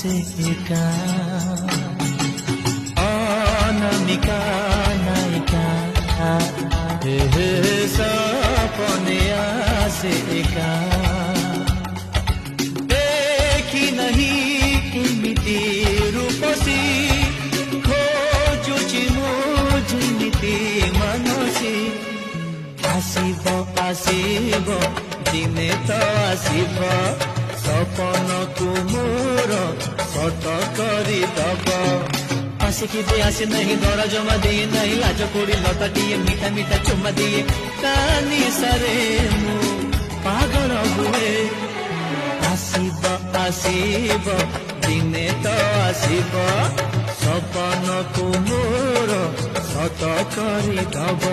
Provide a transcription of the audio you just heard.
আছে একা অনামিকা নায়িকা सपने आसे एका देखी नहीं किमिति रूपसी खोजुची मुझिमिति मनसी आसिब आसिब दिने तो आसिब सपन तुमोर सत करी दब आसिकी दे आसे नहीं दौड़ा जमा दिए नहीं लाज कोड़ी लता दिए मीठा मीठा चुम्मा दिए कानी सारे मु पागल हुए आसिब आसिब दिने तो आसिब सपन तुमोर सत करी दब।